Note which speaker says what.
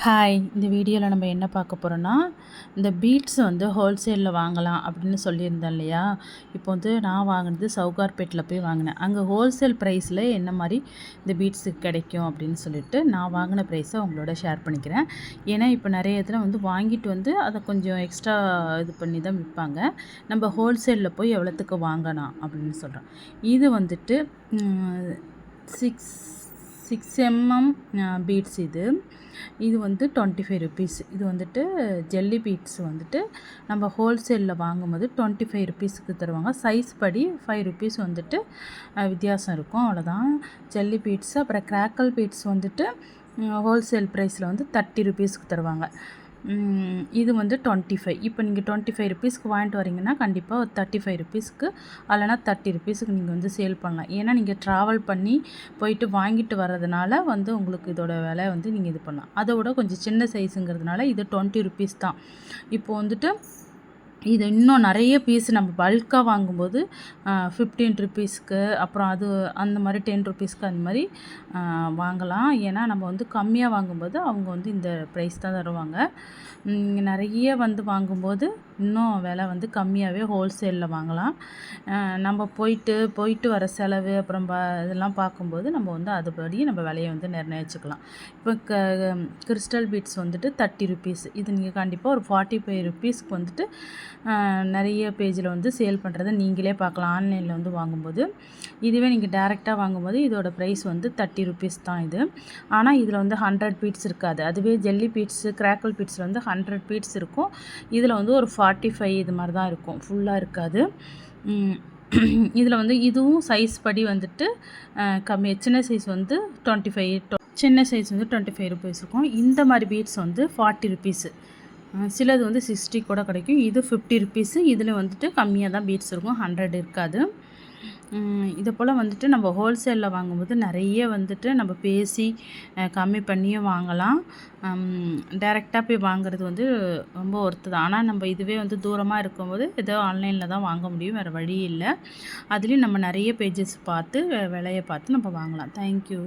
Speaker 1: Hi, இந்த வீடியோவில் நம்ம என்ன பார்க்க போகிறோன்னா, இந்த பீட்ஸ் வந்து ஹோல்சேலில் வாங்கலாம் அப்படின்னு சொல்லியிருந்தேன் இல்லையா? இப்போ வந்து நான் வாங்கினது சவுகார்பேட்டில் போய் வாங்கினேன். அங்கே ஹோல்சேல் ப்ரைஸில் என்ன மாதிரி இந்த பீட்ஸு கிடைக்கும் அப்படின்னு சொல்லிட்டு நான் வாங்கின ப்ரைஸை உங்களோட ஷேர் பண்ணிக்கிறேன். ஏன்னா இப்போ நிறைய இடத்துல வந்து வாங்கிட்டு வந்து அதை கொஞ்சம் எக்ஸ்ட்ரா இது பண்ணி தான் விற்பாங்க. நம்ம ஹோல்சேலில் போய் எவ்வளோத்துக்கு வாங்கலாம் அப்படின்னு சொல்கிறோம். இது வந்துட்டு 6 mm பீட்ஸ் இது வந்து 25 ருபீஸ். இது வந்துட்டு ஜெல்லி பீட்ஸ் வந்துட்டு நம்ம ஹோல்சேலில் வாங்கும்போது 25 ருபீஸுக்கு தருவாங்க. சைஸ் படி 5 ருபீஸ் வந்துட்டு வித்தியாசம் இருக்கும், அவ்வளோதான். ஜெல்லி பீட்ஸ் அப்புறம் கிராக்கல் பீட்ஸ் வந்துட்டு ஹோல்சேல் ப்ரைஸில் வந்து 30 ருபீஸுக்கு தருவாங்க. இது வந்து 25. இப்போ நீங்கள் 25 ருபீஸ்க்கு வாங்கிட்டு வரீங்கன்னா கண்டிப்பாக ஒரு 35 ருபீஸ்க்கு இல்லைனா 30 ருபீஸுக்கு நீங்கள் வந்து சேல் பண்ணலாம். ஏன்னா நீங்கள் ட்ராவல் பண்ணி போயிட்டு வாங்கிட்டு வர்றதுனால வந்து உங்களுக்கு இதோட விலை வந்து நீங்கள் இது பண்ணலாம். அதை விட கொஞ்சம் சின்ன சைஸுங்கிறதுனால இது 20 ருபீஸ் தான். இப்போ வந்துட்டு இது இன்னும் நிறைய பீஸ் நம்ம பல்காக வாங்கும்போது 15 ருபீஸ்க்கு அப்புறம் அது அந்த மாதிரி 10 ருபீஸ்க்கு அந்த மாதிரி வாங்கலாம். ஏன்னா நம்ம வந்து கம்மியாக வாங்கும்போது அவங்க வந்து இந்த ப்ரைஸ் தான் தருவாங்க. நிறைய வந்து வாங்கும்போது இன்னும் விலை வந்து கம்மியாகவே ஹோல்சேலில் வாங்கலாம். நம்ம போயிட்டு வர செலவு அப்புறம் இதெல்லாம் பார்க்கும்போது நம்ம வந்து அதுபடி நம்ம விலையை வந்து நிர்ணயிச்சுக்கலாம். இப்போ கிறிஸ்டல் பீட்ஸ் வந்துட்டு 30 ருபீஸ். இது நீங்கள் கண்டிப்பாக ஒரு 45 ருபீஸ்க்கு வந்துட்டு நிறைய பேஜில் வந்து சேல் பண்ணுறதை நீங்களே பார்க்கலாம் ஆன்லைனில் வந்து வாங்கும்போது. இதுவே நீங்கள் டேரெக்டாக வாங்கும்போது இதோட ப்ரைஸ் வந்து 30 ருபீஸ் தான் இது. ஆனால் இதில் வந்து 100 பீட்ஸ் இருக்காது. அதுவே ஜெல்லி பீட்ஸு கிராக்கல் பீட்ஸில் வந்து 100 பீட்ஸ் இருக்கும். இதில் வந்து ஒரு 45 இது மாதிரி தான் இருக்கும், ஃபுல்லாக இருக்காது. இதில் வந்து இதுவும் சைஸ் படி வந்துட்டு கம்மி. சின்ன சைஸ் வந்து 25, சின்ன சைஸ் வந்து 25 ருபீஸ் இருக்கும். இந்த மாதிரி பீட்ஸ் வந்து 40 ருபீஸு. சிலது வந்து 60 கூட கிடைக்கும். இது 50 ருபீஸு. இதில் வந்துட்டு கம்மியாக தான் பீட்ஸ் இருக்கும், 100 இருக்காது. இதை போல் வந்துட்டு நம்ம ஹோல்சேலில் வாங்கும்போது நிறைய வந்துட்டு நம்ம பேசி கம்மி பண்ணியும் வாங்கலாம். டைரெக்டாக போய் வாங்குறது வந்து ரொம்ப ஒர்த்து தான். ஆனால் நம்ம இதுவே வந்து தூரமாக இருக்கும்போது ஏதோ ஆன்லைனில் தான் வாங்க முடியும், வேறு வழி இல்லை. அதுலேயும் நம்ம நிறைய பேஜஸ் பார்த்து விலையை பார்த்து நம்ம வாங்கலாம். தேங்க்யூ.